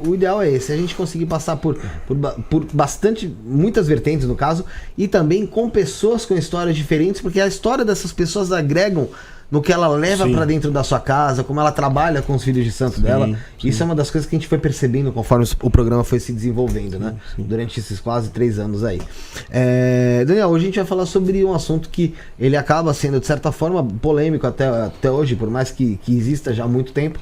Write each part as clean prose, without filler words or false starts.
o ideal é esse, a gente conseguir passar por muitas vertentes no caso, e também com pessoas com histórias diferentes, porque a história dessas pessoas agregam no que ela leva para dentro da sua casa, como ela trabalha com os filhos de santo dela. Isso é uma das coisas que a gente foi percebendo conforme o programa foi se desenvolvendo, né? Durante esses quase 3 anos aí. Daniel, hoje a gente vai falar sobre um assunto que ele acaba sendo, de certa forma, polêmico até hoje, por mais que exista já há muito tempo.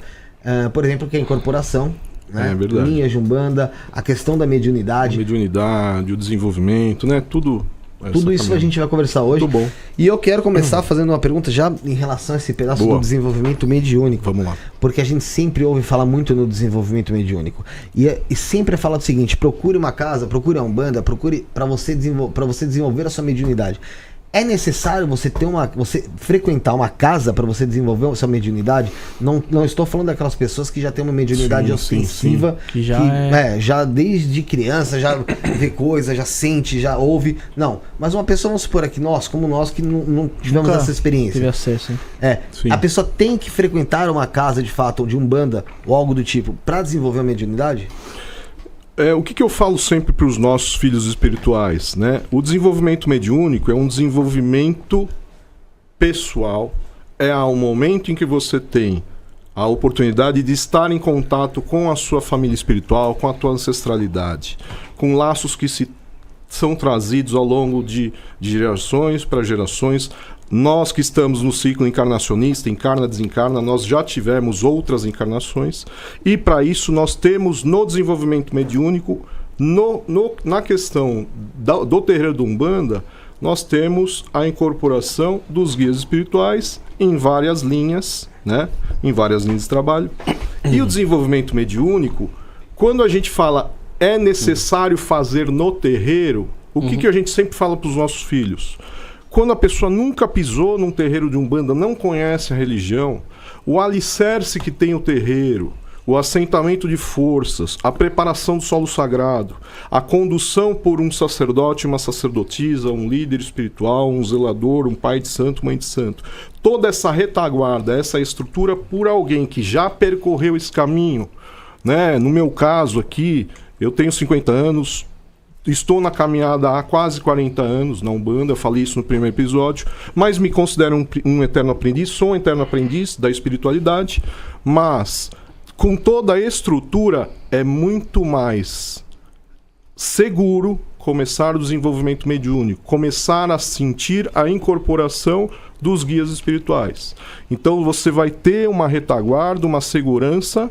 Por exemplo, que é a incorporação, né? Linhas de Umbanda, a questão da mediunidade. O desenvolvimento, né? Tudo isso a gente vai conversar hoje. Muito bom. E eu quero começar fazendo uma pergunta já em relação a esse pedaço do desenvolvimento mediúnico. Vamos lá. Porque a gente sempre ouve falar muito no desenvolvimento mediúnico. E sempre é falado o seguinte: procure uma casa, procure a Umbanda, procure para você desenvolver a sua mediunidade. É necessário você frequentar uma casa para você desenvolver a sua mediunidade? Não estou falando daquelas pessoas que já têm uma mediunidade ostensiva, que já desde criança já vê coisa, já sente, já ouve. Não, mas uma pessoa, vamos supor aqui, como nós que não tivemos essa experiência. Teve acesso, hein? A pessoa tem que frequentar uma casa de fato, ou de Umbanda, ou algo do tipo, para desenvolver a mediunidade? O que eu falo sempre para os nossos filhos espirituais, né? O desenvolvimento mediúnico é um desenvolvimento pessoal, é um momento em que você tem a oportunidade de estar em contato com a sua família espiritual, com a tua ancestralidade, com laços que são trazidos ao longo de gerações para gerações. Nós que estamos no ciclo encarnacionista, encarna, desencarna, nós já tivemos outras encarnações, e para isso nós temos no desenvolvimento mediúnico, na questão do terreiro do Umbanda, nós temos a incorporação dos guias espirituais em várias linhas, né? Em várias linhas de trabalho. E o desenvolvimento mediúnico, quando a gente fala é necessário fazer no terreiro, o que a gente sempre fala para os nossos filhos? Quando a pessoa nunca pisou num terreiro de Umbanda, não conhece a religião, o alicerce que tem o terreiro, o assentamento de forças, a preparação do solo sagrado, a condução por um sacerdote, uma sacerdotisa, um líder espiritual, um zelador, um pai de santo, mãe de santo. Toda essa retaguarda, essa estrutura por alguém que já percorreu esse caminho, né? No meu caso aqui, eu tenho 50 anos, estou na caminhada há quase 40 anos na Umbanda, eu falei isso no primeiro episódio, mas me considero um eterno aprendiz, sou um eterno aprendiz da espiritualidade, mas com toda a estrutura é muito mais seguro começar o desenvolvimento mediúnico, começar a sentir a incorporação dos guias espirituais. Então você vai ter uma retaguarda, uma segurança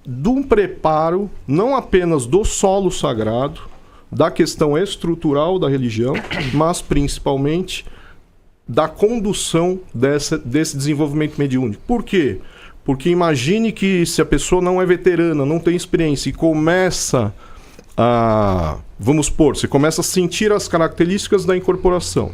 de um preparo, não apenas do solo sagrado, da questão estrutural da religião, mas principalmente da condução desse desenvolvimento mediúnico. Por quê? Porque imagine que se a pessoa não é veterana, não tem experiência e começa a... Vamos supor, você começa a sentir as características da incorporação.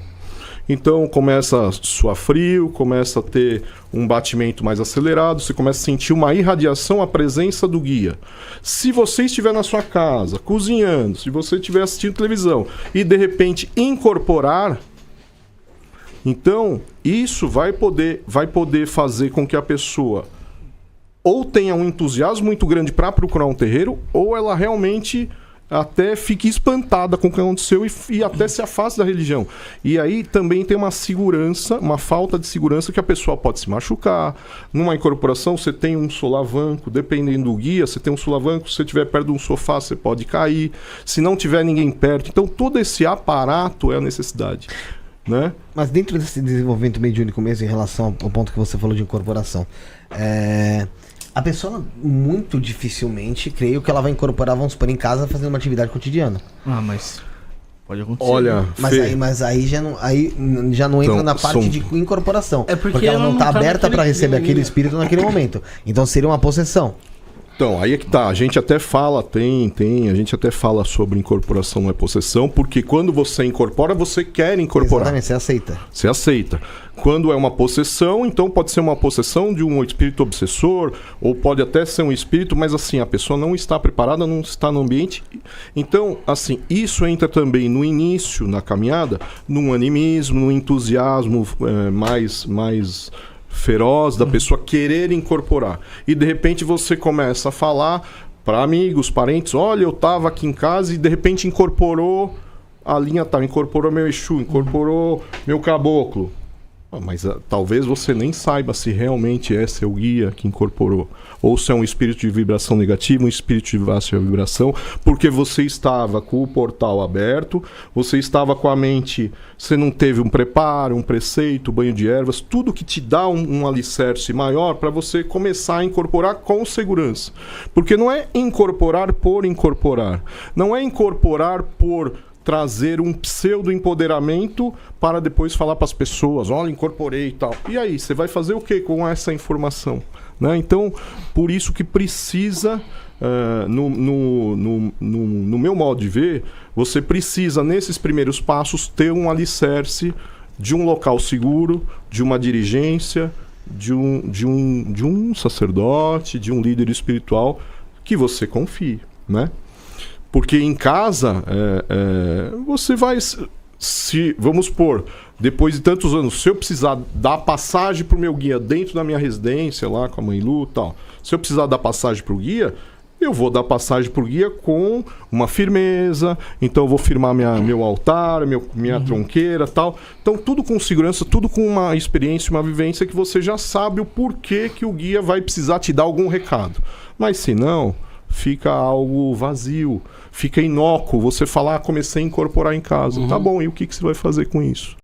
Então começa a suar frio, começa a ter um batimento mais acelerado, você começa a sentir uma irradiação, a presença do guia. Se você estiver na sua casa, cozinhando, se você estiver assistindo televisão e de repente incorporar, então isso vai poder fazer com que a pessoa ou tenha um entusiasmo muito grande para procurar um terreiro, ou ela realmente até fique espantada com o que aconteceu e até se afaste da religião. E aí também tem uma segurança, uma falta de segurança, que a pessoa pode se machucar. Numa incorporação você tem um solavanco, dependendo do guia, você tem um solavanco, se você estiver perto de um sofá você pode cair, se não tiver ninguém perto. Então todo esse aparato é a necessidade, né? Mas dentro desse desenvolvimento mediúnico mesmo, em relação ao ponto que você falou de incorporação, a pessoa muito dificilmente, creio que ela vai incorporar, vamos supor, em casa fazendo uma atividade cotidiana. Mas pode acontecer. Olha, mas aí já não entra na parte de incorporação. É porque ela não está aberta para receber aquele espírito naquele momento. Então seria uma possessão. Então, aí é que tá. A gente até fala, a gente até fala sobre incorporação não é possessão, porque quando você incorpora, você quer incorporar. Exatamente, você aceita. Você aceita. Quando é uma possessão, então pode ser uma possessão de um espírito obsessor, ou pode até ser um espírito, mas assim, a pessoa não está preparada, não está no ambiente. Então, assim, isso entra também no início, na caminhada, num animismo, num entusiasmo mais feroz da pessoa querer incorporar. E de repente você começa a falar para amigos, parentes, olha, eu tava aqui em casa e de repente incorporou a linha tal, incorporou meu Exu, incorporou meu caboclo. Mas talvez você nem saiba se realmente é seu guia que incorporou, ou se é um espírito de vibração negativa, um espírito de baixa vibração, porque você estava com o portal aberto, você estava com a mente, você não teve um preparo, um preceito, banho de ervas, tudo que te dá um alicerce maior para você começar a incorporar com segurança. Porque não é incorporar por incorporar, não é incorporar por trazer um pseudo-empoderamento para depois falar para as pessoas, olha, incorporei e tal. E aí, você vai fazer o que com essa informação? Né? Então, por isso que precisa, no meu modo de ver, você precisa, nesses primeiros passos, ter um alicerce de um local seguro, de uma dirigência, de um sacerdote, de um líder espiritual que você confie, né? Porque em casa, você vai... vamos supor, depois de tantos anos, se eu precisar dar passagem para o meu guia dentro da minha residência, lá com a Mãe Lu e tal, se eu precisar dar passagem para o guia, eu vou dar passagem para o guia com uma firmeza, então eu vou firmar meu altar, minha tronqueira e tal. Então tudo com segurança, tudo com uma experiência, uma vivência que você já sabe o porquê que o guia vai precisar te dar algum recado. Mas se não... fica algo vazio, fica inócuo. Você falar, comecei a incorporar em casa. Tá bom, e o que você vai fazer com isso?